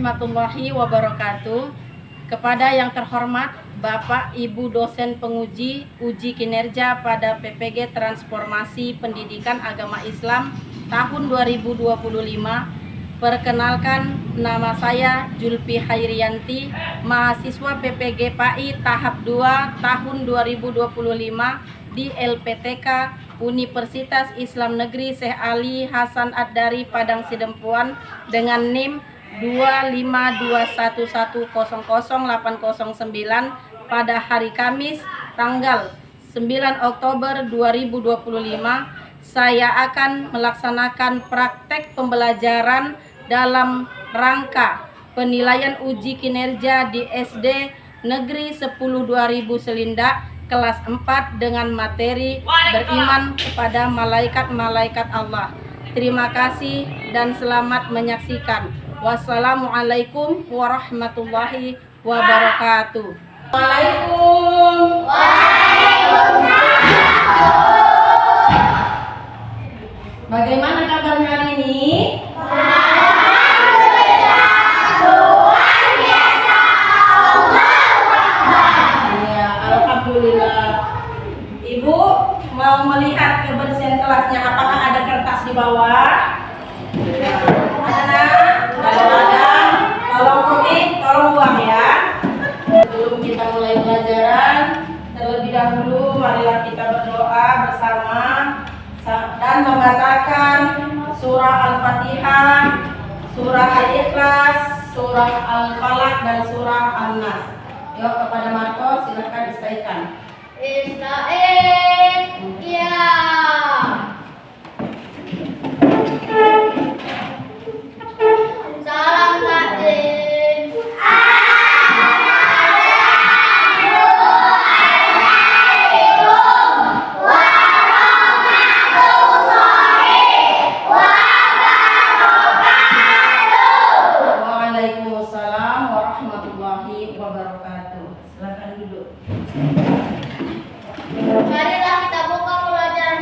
warahmatullahi wabarakatuh. Kepada yang terhormat Bapak Ibu dosen penguji uji kinerja pada PPG Transformasi Pendidikan Agama Islam tahun 2025. Perkenalkan, nama saya Julpi Hairianti, mahasiswa PPG PAI tahap 2 tahun 2025 di LPTK Universitas Islam Negeri Syekh Ali Hasan Ad-Dari Padang Sidempuan dengan NIM 25111000809 pada hari Kamis tanggal 9 Oktober 2025. Saya akan melaksanakan praktek pembelajaran dalam rangka penilaian uji kinerja di SD Negeri 10 2000 Selinda kelas 4 dengan materi beriman kepada malaikat-malaikat Allah. Terima kasih dan selamat menyaksikan. Wassalamualaikum warahmatullahi wabarakatuh. Waalaikumsalam. Bagaimana kabarnya hari ini? Alhamdulillah. Ibu mau melihat kebersihan kelasnya, apakah ada kertas di bawah? Ada? Tolong kutip, tolong buang ya. Sebelum kita mulai pelajaran, terlebih dahulu marilah kita berdoa bersama dan membacakan surah Al-Fatihah, surah Al-Ikhlas, surah Al-Falaq dan surah An-Nas. Yuk, kepada Marco silakan disampaikan. Ya. Salam takdim. Assalamualaikum warahmatullahi wabarakatuh. Waalaikumsalam warahmatullahi wabarakatuh. Silakan duduk. Marilah kita buka pelajaran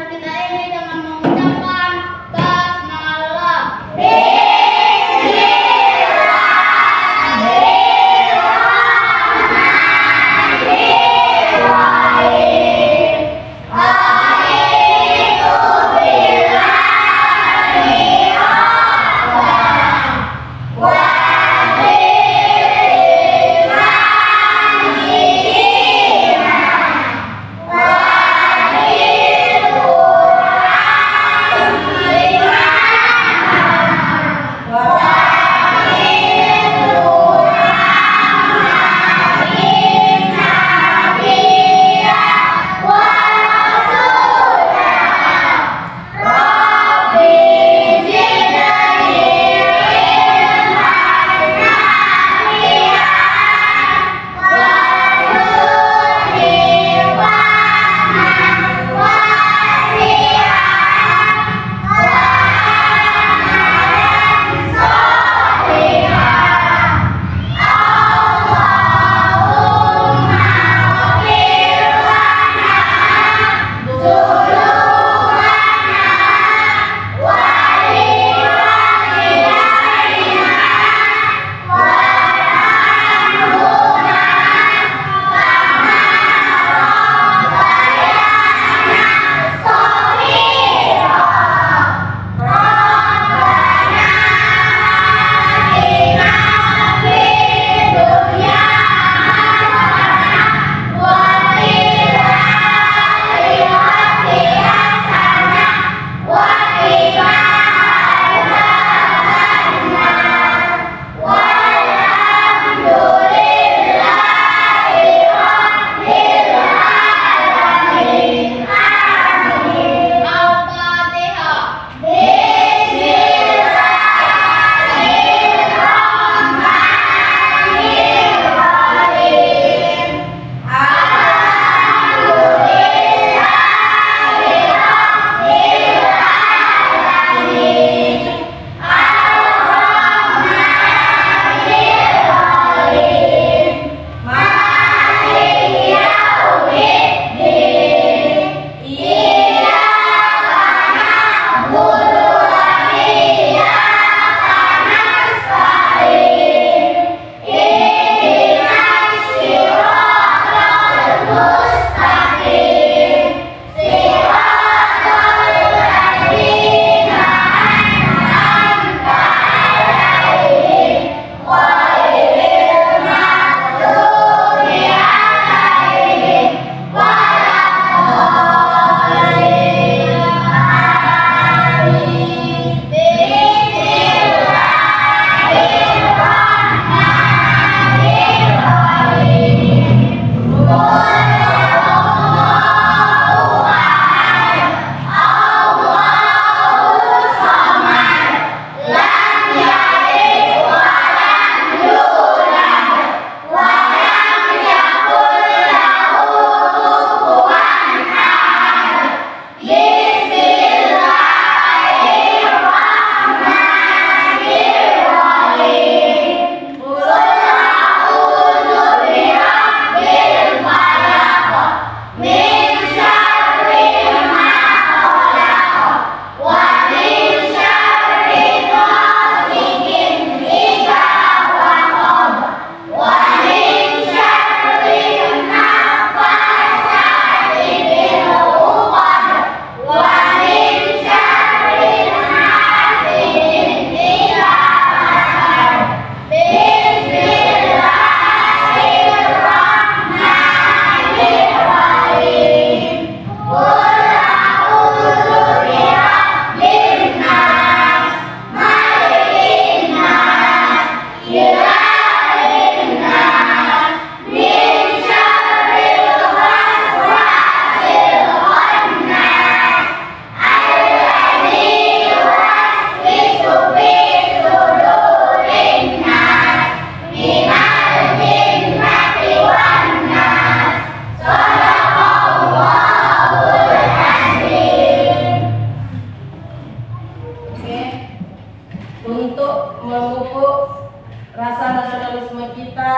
Untuk memupuk rasa nasionalisme kita,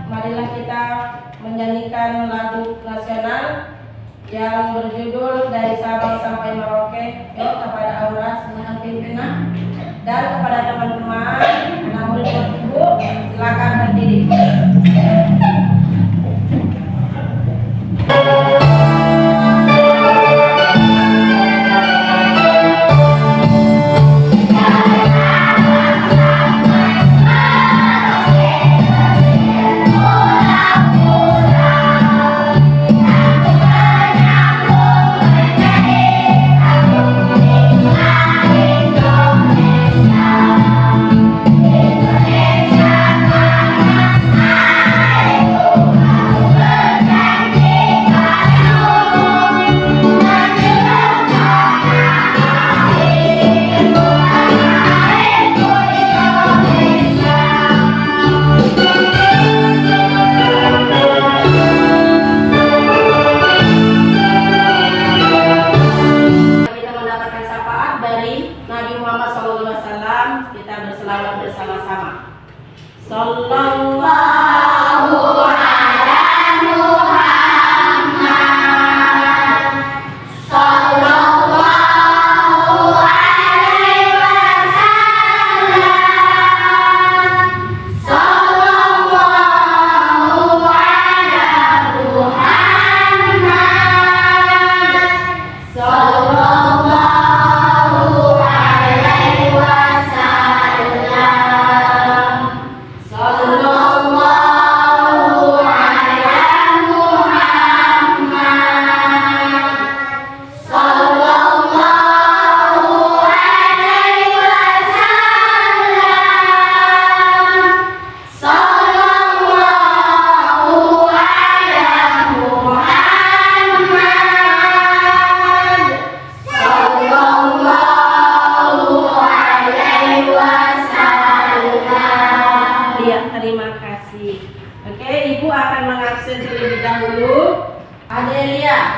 marilah kita menyanyikan lagu nasional yang berjudul Dari Sabang Sampai Merauke. Yuk, kepada Aura sebagai pimpinan dan kepada teman-teman anak murid dan ibu, silakan berdiri. Kita berselawat bersama-sama. Sallallahu ala Muhammad. Sallallahu alaihi wasallam. Sallallahu ala Muhammad. Sallallahu alaihi wasallam. Sallallahu ala Muhammad. Sallallahu alaihi wasallam. Sallallahu ala Muhammad. Sallallahu alaihi wasallam. Ya, terima kasih. Oke, Ibu akan mengabsen terlebih dahulu. Adelia,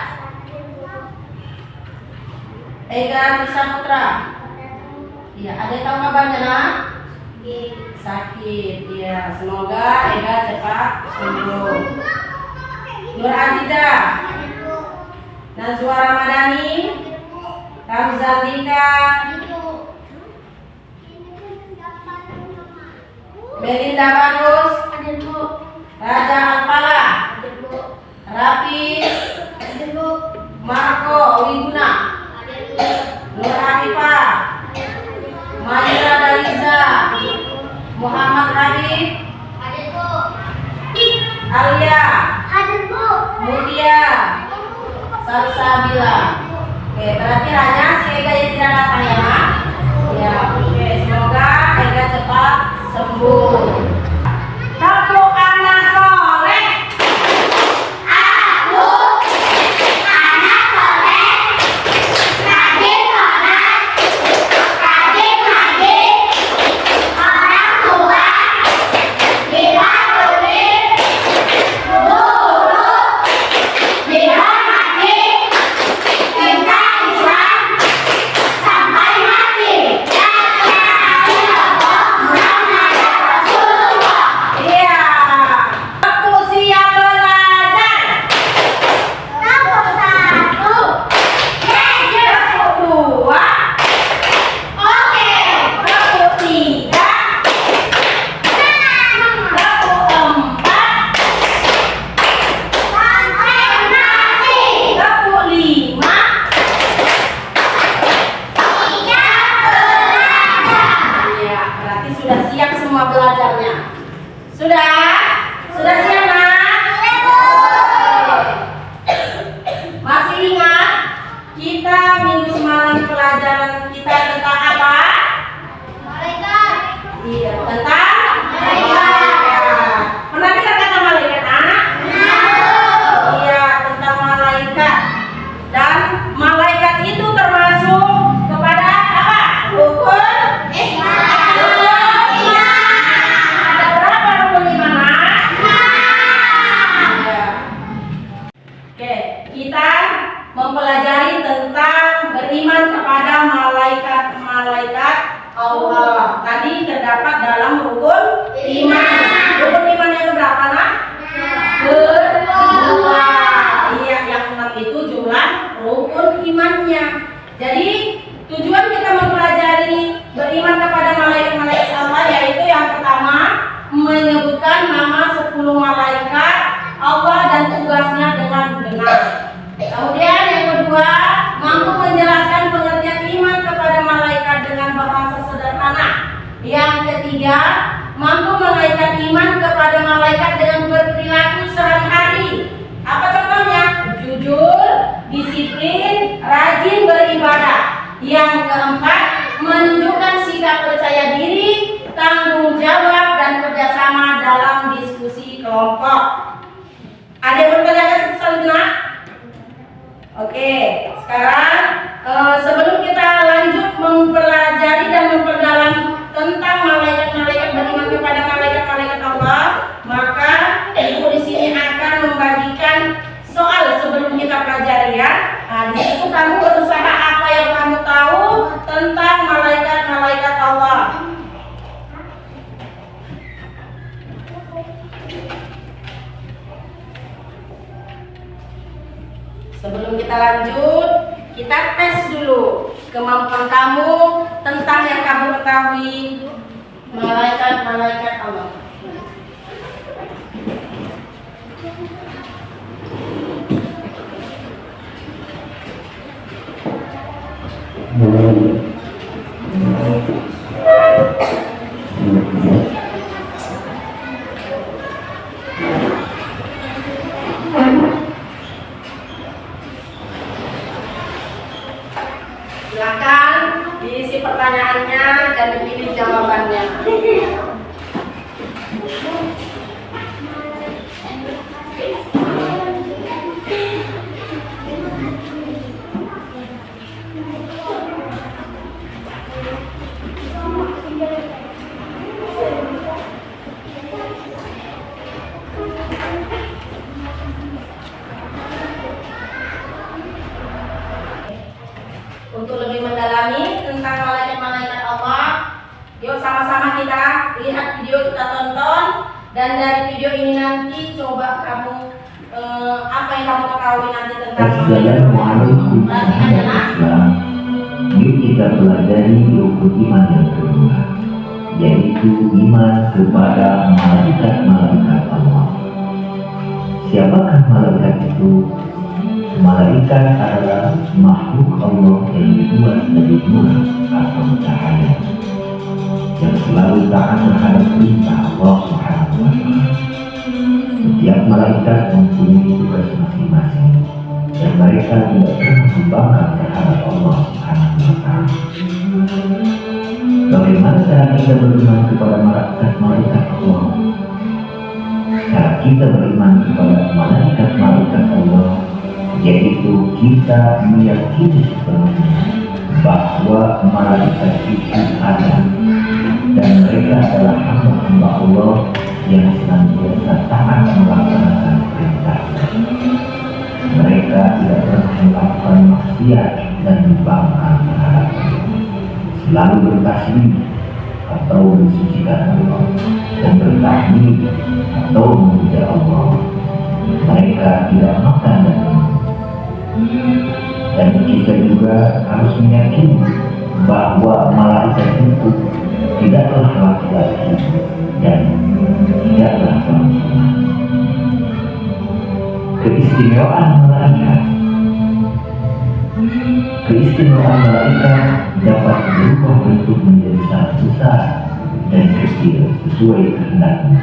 Ega Bisa Putra. Iya, Ade tahu kabarnya nak? Sakit. Iya, semoga Ega cepat sembuh. Nur Aziza, Nazwa Ramadhani, Ramzandika, Melinda Barus, Raja Alfala, Raffi, Marco Wiguna, Nur Afifah, Maira Daliza, Muhammad Habib, Alia, Mutia, Salsabila. Oke, berarti hanya si Ega yang tidak datang ya, Mak? Ya, oke. Semoga Ega cepat sembuh. Tepuk anak soleh. Aku anak soleh, rajin sholat, rajin ngaji, orang tua dihormati, guru dihormati, cinta Islam sampai mati. La ilaha illallah Muhammadur Rasulullah. Iya. Aku siap belajar. Nomor 1, yes. Aku dua. Oke. Aku tiga. Aku empat. Konfirmasi. Aku lima. Siap belajar. Iya, berarti sudah siap semua belajarnya. Sudah? Sudah siap, Nak? Masih ingat kita minggu semalam pelajaran kita tentang apa? Malaikat. Iya, tentang malaikat. Pernah dengar kata malaikat, Nak? Iya, tentang malaikat. Dan malaikat itu termasuk kepada apa? Rukun Islam. Ada berapa rukun iman, Nak? Iya. Oke, kita mempelajari tentang beriman kepada malaikat-malaikat Allah. Tadi terdapat dalam rukun iman. Rukun iman yang berapa nak? Kedua. Iya, yang 6 itu jumlah rukun imannya. Jadi tujuan kita mempelajari beriman kepada malaikat-malaikat Allah yaitu yang pertama menyebutkan nama 10 malaikat Allah dan tugasnya dengan benar. Kemudian yang kedua, mampu menjelaskan pengertian iman kepada malaikat dengan bahasa sederhana. Yang ketiga, mampu mengaitkan iman kepada malaikat dengan berperilaku sehari-hari. Apa contohnya? Jujur, disiplin, rajin beribadah. Yang keempat, menunjukkan sikap percaya diri, tanggung jawab dan kerjasama dalam diskusi kelompok. Ada yang bertanya selanjutnya? Oke, sekarang sebelum kita lanjut mempelajari dan memperdalami tentang malaikat-malaikat beriman kepada malaikat-malaikat Allah, maka ibu di sini akan membagikan soal sebelum kita pelajari ya. Nah, di situ kamu berusaha apa yang kamu tahu tentang malaikat-malaikat Allah. Sebelum kita lanjut, kita tes dulu kemampuan kamu tentang yang kamu ketahui malaikat-malaikat Allah. Silakan diisi pertanyaannya dan dipilih jawabannya. Untuk lebih mendalami tentang malaikat-malaikat Allah, yuk sama-sama kita lihat video, kita tonton, dan dari video ini nanti coba kamu apa yang kamu ketahui nanti tentang Assalamualaikum warahmatullahi wabarakatuh. Yuk kita pelajari rukun iman yang kedua, yaitu iman kepada malaikat-malaikat Allah. Siapakah malaikat itu? Malaikat adalah makhluk Allah yang dibuat dari nur atau cahaya yang selalu taat terhadap perintah Allah Subhanahu wa Ta'ala. Setiap malaikat mempunyai tugas masing-masing dan mereka tidak pernah membangkang terhadap Allah Subhanahu wa Ta'ala. Bagaimana cara kita beriman kepada malaikat Allah? Cara kita beriman kepada malaikat Allah yaitu kita meyakini sepenuhnya bahwa malaikat itu ada dan mereka adalah hamba-hamba Allah yang senantiasa taat melaksanakan perintah. Mereka tidak pernah melakukan maksiat dan membangkang terhadapnya, selalu bertasbih atau mensucikan Allah dan bertahmid atau memuja Allah. Mereka tidak makan dan minum. Dan kita juga harus meyakini bahwa malaikat itu tidaklah laki-laki dan tidaklah perempuan. Keistimewaan malaikat dapat berubah bentuk menjadi sangat besar dan kecil sesuai kehendaknya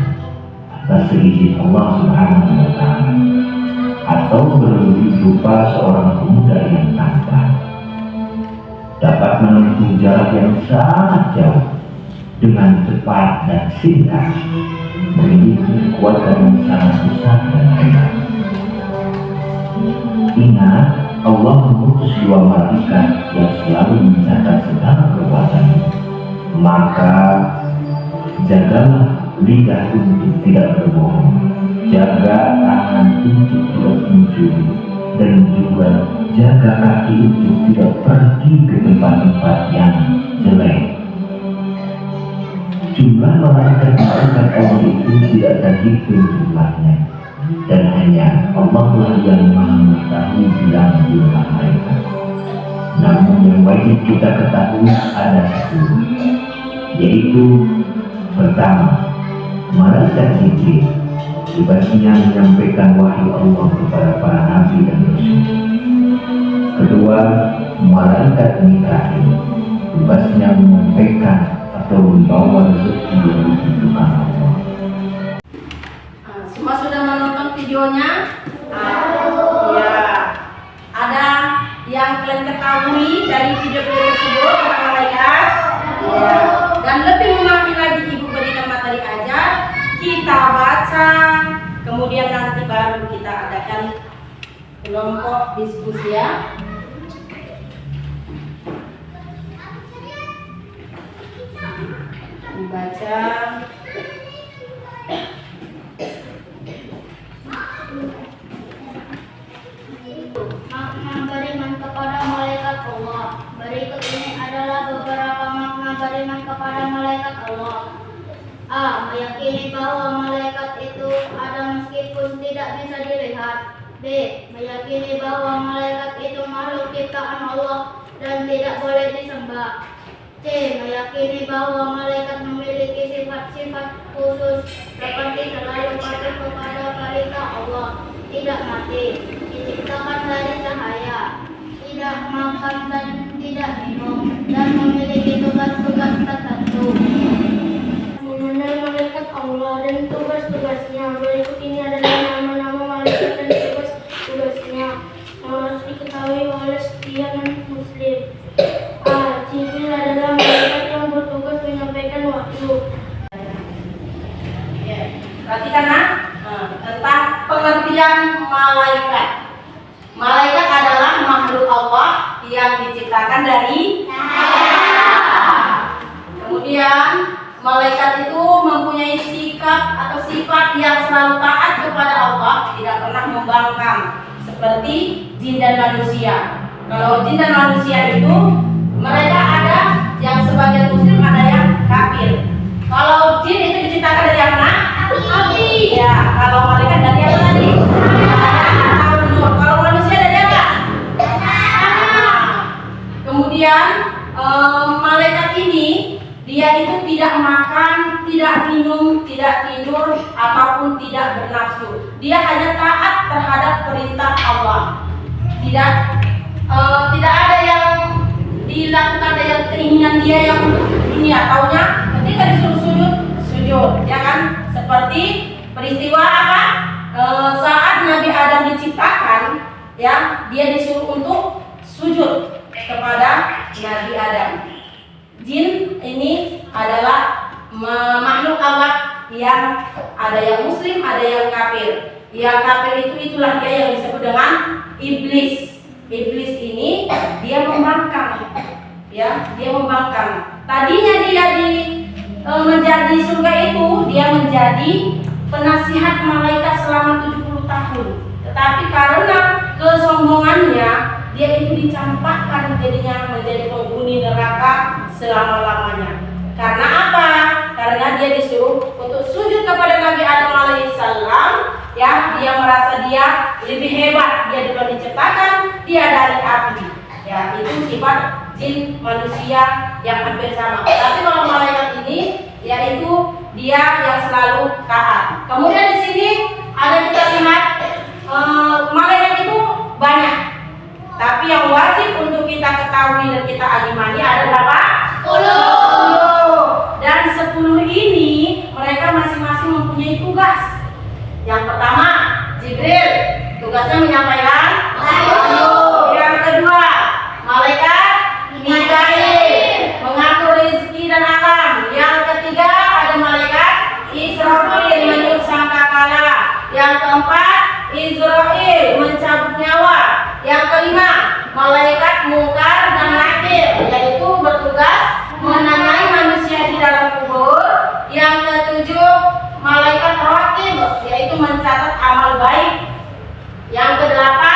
atas seizin Allah Subhanahu wa Ta'ala, atau berwujud rupa seorang pemuda yang tampan, dapat menempuh jarak yang sangat jauh dengan cepat dan singkat, memiliki kekuatan yang sangat besar dan hebat. Ingat, Allah mengutus 2 malaikat yang selalu mencatat segala perbuatanmu. Maka jagalah lidah untuk tidak berbohong, jaga tangan untuk tidak mencuri, dan juga jaga kaki untuk tidak pergi ke tempat-tempat yang jelek. malaikat-malaikat Allah itu tidak terhitung jumlahnya, dan hanya Allah lah yang Maha mengetahui jumlah mereka. Namun yang wajib kita ketahui ada 10, yaitu pertama, malaikat Jibril, tugasnya menyampaikan wahyu Allah kepada para nabi dan rasul. Kedua, malaikat Mikail, tugasnya menyampaikan atau membawa rezeki yang dibutuhkan Allah. Semua sudah menonton videonya? Ya. Ada yang kalian ketahui dari video-video tersebut tentang malaikat? Ya. Dan lebih memahami lagi Ibu berikan materi ajar, kita baca, kemudian nanti baru kita adakan kelompok diskusi ya. Dibaca. Makna beriman kepada malaikat Allah. Berikut ini adalah beberapa makna beriman kepada malaikat Allah. A. Meyakini bahwa malaikat itu ada meskipun tidak bisa dilihat. B. Meyakini bahwa malaikat itu makhluk ciptaan Allah dan tidak boleh disembah. C. Meyakini bahwa malaikat memiliki sifat-sifat khusus seperti selalu patuh kepada perintah Allah, tidak mati, diciptakan dari cahaya, tidak makan dan tidak minum, dan memiliki tugas-tugas tertentu. Mengenai malaikat Allah dan tugas-tugasnya, berikut ini adalah nama-nama malaikat dan tugas-tugasnya yang harus diketahui oleh setiap muslim. A. Jibril adalah malaikat yang bertugas menyampaikan wahyu. Perhatikan tentang pengertian malaikat. Malaikat adalah makhluk Allah yang diciptakan dari cahaya. Kemudian malaikat itu mempunyai sikap atau sifat yang selalu taat kepada Allah, tidak pernah membangkang seperti jin dan manusia. Kalau jin dan manusia itu mereka ada yang sebagian muslim, ada yang kafir. Kalau jin itu diciptakan dari apa? Api. Ya, kalau malaikat dari apa tadi? Kalau manusia dari apa? Kemudian malaikat ini dia itu tidak makan, tidak minum, tidak tidur, ataupun tidak bernafsu. Dia hanya taat terhadap perintah Allah. Tidak ada yang dilakukan dengan keinginan dia yang dunia. Taunya ketika disuruh sujud, ya kan? Seperti peristiwa apa? Saat Nabi Adam diciptakan, ya, dia disuruh untuk sujud kepada Nabi Adam. Jin ini adalah makhluk Allah yang ada yang muslim, ada yang kafir. Yang kafir itulah dia yang disebut dengan iblis. Iblis ini dia membangkang, ya, dia membangkang. Tadinya dia menjadi surga itu, dia menjadi penasihat malaikat selama 70 tahun. Tetapi karena kesombongannya, dia itu dicampakkan jadinya menjadi penghuni neraka selama-lamanya. Karena apa? Karena dia disuruh untuk sujud kepada Nabi Adam alaihissalam, ya, dia merasa dia lebih hebat, dia sudah diciptakan, dia dari api. Ya, itu sifat jin manusia yang hampir sama. Tapi kalau malaikat ini, yaitu dia yang selalu taat. Kemudian di sini ada kita lihat malaikat itu banyak. Tapi yang wajib untuk kita ketahui dan kita imani ada berapa? 10. Dan 10 ini mereka masing-masing mempunyai tugas. Yang pertama, Jibril, tugasnya menyampaikan wahyu. Yang kedua, malaikat Mikail, mengatur rezeki dan alam. Yang ketiga, ada malaikat Israfil, meniup sangkakala. Yang keempat, Israil, mencabut nyawa. Yang kelima, malaikat Mungkar dan Nakir, yaitu bertugas menanyai manusia di dalam kubur. Yang ketujuh, malaikat Raqib, yaitu mencatat amal baik. Yang kedelapan,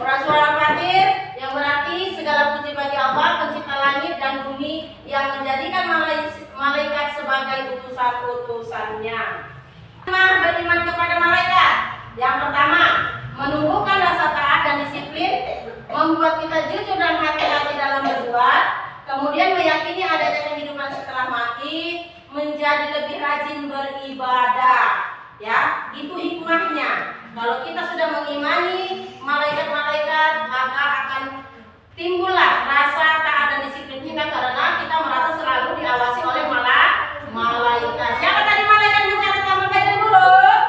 Surah Al-Fatir yang berarti segala puji bagi Allah pencipta langit dan bumi yang menjadikan malaikat sebagai utusan-utusannya. Beriman kepada malaikat. Yang pertama, menumbuhkan rasa taat dan disiplin, membuat kita jujur dan hati-hati dalam berbuat, kemudian meyakini adanya kehidupan setelah mati, menjadi lebih rajin beribadah. Ya, itu hikmahnya. Kalau kita sudah mengimani malaikat-malaikat, maka akan timbullah rasa taat dan disiplin kita karena kita merasa selalu diawasi oleh malaikat. Siapa tadi malaikat mencatat amal baik dan buruk?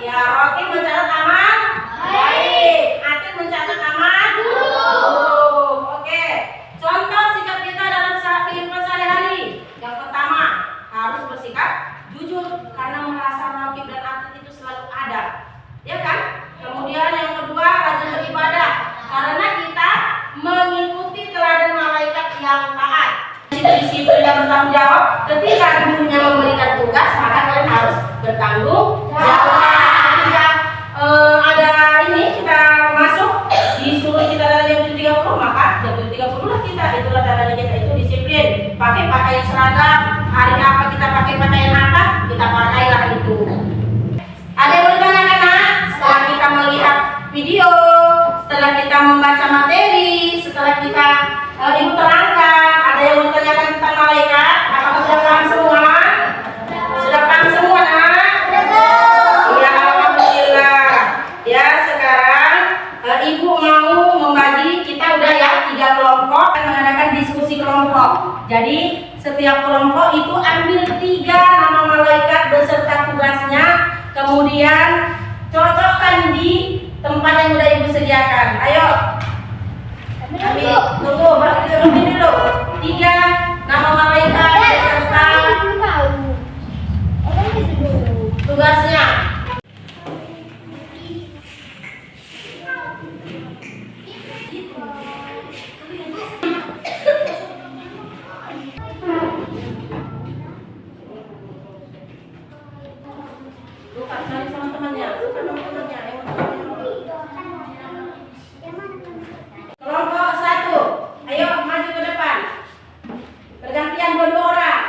Ya, Rocky mencatat amal baik, Atik mencatat amal buruk. Oke. Contoh sikap kita dalam kehidupan sehari-hari. Yang pertama, harus bersikap jujur karena merasa Rocky dan Atik itu selalu ada. Ya kan? Kemudian yang kedua, rajin beribadah karena kita mengikuti teladan malaikat yang taat. Disiplin dan bertanggung jawab. Ketika gurunya memberikan tugas, maka kalian harus bertanggung jawab. Ketika ada ini kita masuk disuruh kita dari jam 7.30, maka jam 7.30 lah kita. Itulah tandanya kita itu disiplin. Pakai pakaian seragam. Hari apa kita pakai pakaian apa? Kita pakailah itu. Ada yang mau ditanyakan, nak? Setelah kita melihat video, setelah kita membaca materi, setelah kita ibu terangkan, ada yang mau ditanyakan tentang malaikat? Apakah sudah paham semua? Sudah paham semua, nak? Ya, alhamdulillah. Ya, sekarang ibu mau membagi, kita udah ya 3 kelompok dan mengadakan diskusi kelompok. Jadi setiap kelompok itu ambil 3 nama malaikat beserta tugasnya, kemudian cocokkan di tempat yang udah ibu sediakan. Ayo. Ambil, tunggu, baru kita begini dulu. 3 nama malaikat beserta tugasnya. Bukan cari sama temannya, bukan sama temannya. Kelompok 1, ayo maju ke depan. Bergantian dua orang.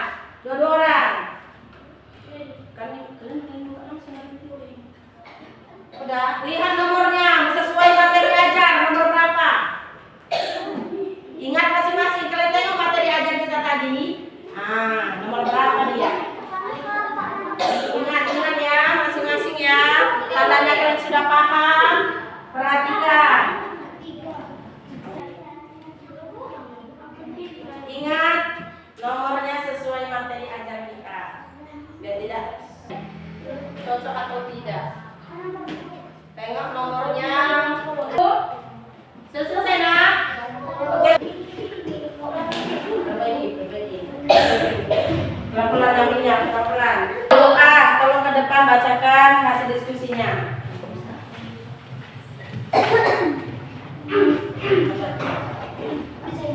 Udah, lihat nomornya sesuai materi ajar, nomor berapa? Ingat masing-masing, kalian tengok materi ajar kita tadi. Nomor berapa dia? Ingat ya, masing-masing ya. Tandanya kalian sudah paham. Perhatikan. Ingat nomornya sesuai materi ajar kita. Biar tidak cocok atau tidak. Tengok nomornya. Selesai, nak? Oke. Perbaiki. Pelan-pelan ambilnya, pelan-pelan. Tolong ke depan bacakan hasil diskusinya.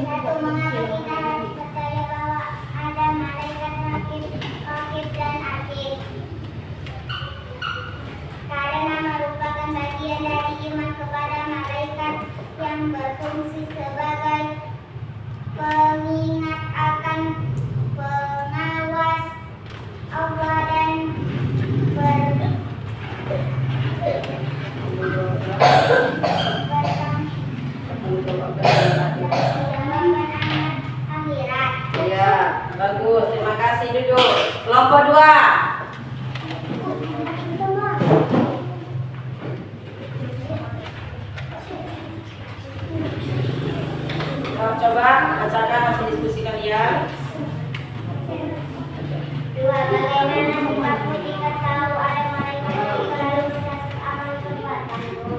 Satu, mengapa kita harus percaya bahwa ada malaikat rakib dan atid? Karena merupakan bagian dari iman kepada malaikat yang berfungsi sebagai pengingat akan pengawas Allah dan akhirat. Ya, bagus. Terima kasih, duduk. Kelompok 2. Coba bacakan hasil diskusi kalian. 2. Bagaimana sikapmu jika tahu ada malaikat yang selalu mencatat amal perbuatanmu?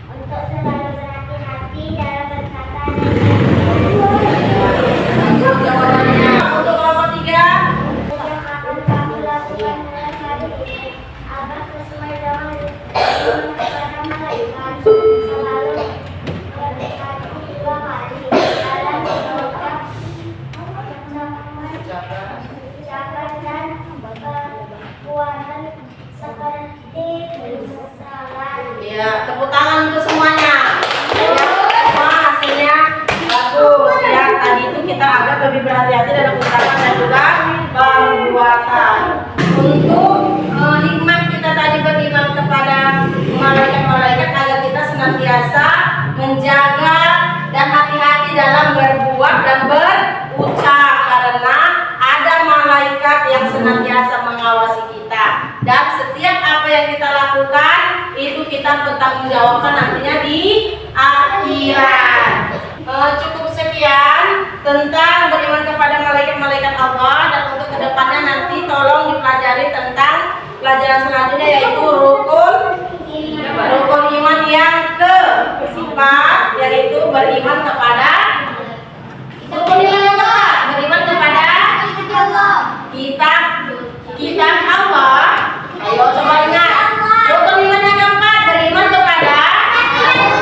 Untuk selalu berhati-hati dalam berkata dan Jawabannya untuk kelompok 3. yang akan kamu lakukan senantiasa menjaga dan hati-hati dalam berbuat dan berucap, karena ada malaikat yang senantiasa mengawasi kita, dan setiap apa yang kita lakukan itu kita bertanggungjawabkan nantinya di akhirat. Cukup sekian tentang beriman kepada malaikat-malaikat Allah, dan untuk kedepannya nanti tolong dipelajari tentang pelajaran selanjutnya, yaitu rukun iman yang keempat, yaitu beriman kepada rukun iman yang keempat, beriman kepada kitab Allah. Ayo coba ingat, rukun iman yang keempat beriman kepada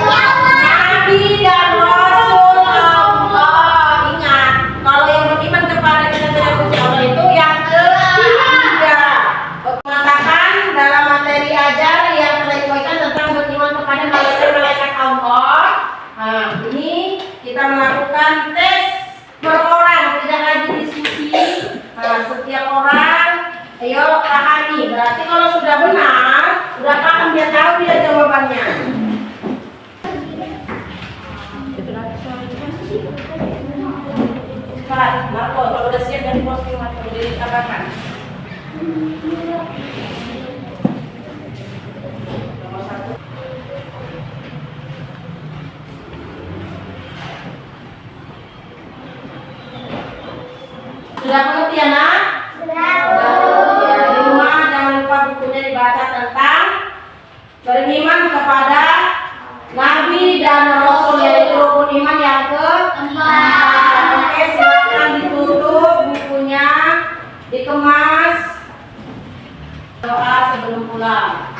Nabi dan Rasul Allah. Ingat, kalau yang beriman kepada kitab suci Allah itu yang ketiga. Mengatakan dalam materi ajar yang telah dibagikan tentang beriman kepada malaikat-malaikat Allah. Nah, ini kita melakukan tes per orang, tidak lagi diskusi. Nah, setiap orang, ayo pahami. Berarti kalau sudah benar, sudah paham, dia tahu dia jawabannya. Cepat, Marco, kalau udah siap dan posting Marco, jadi tambahkan. Nomor 1. Sudah mengerti ya, nak? Sudah. Di rumah jangan lupa bukunya dibaca tentang beriman kepada Nabi dan Rasul, yaitu rukun iman yang keempat. Oke, silakan ditutup bukunya, dikemas. Doa sebelum pulang.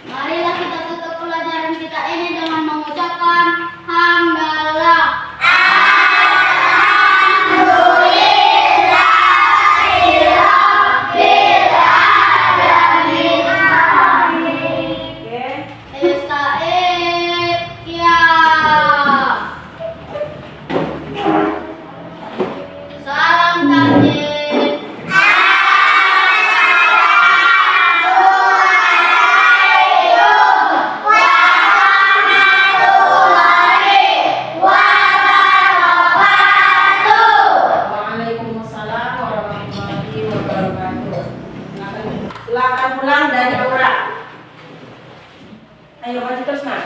Marilah kita tutup pelajaran kita ini dengan mengucapkan hamdalah. Salam takbir. Waalaikumsalam warahmatullahi wabarakatuh. Silakan pulang dari Aura. Ayo maju terus, nak.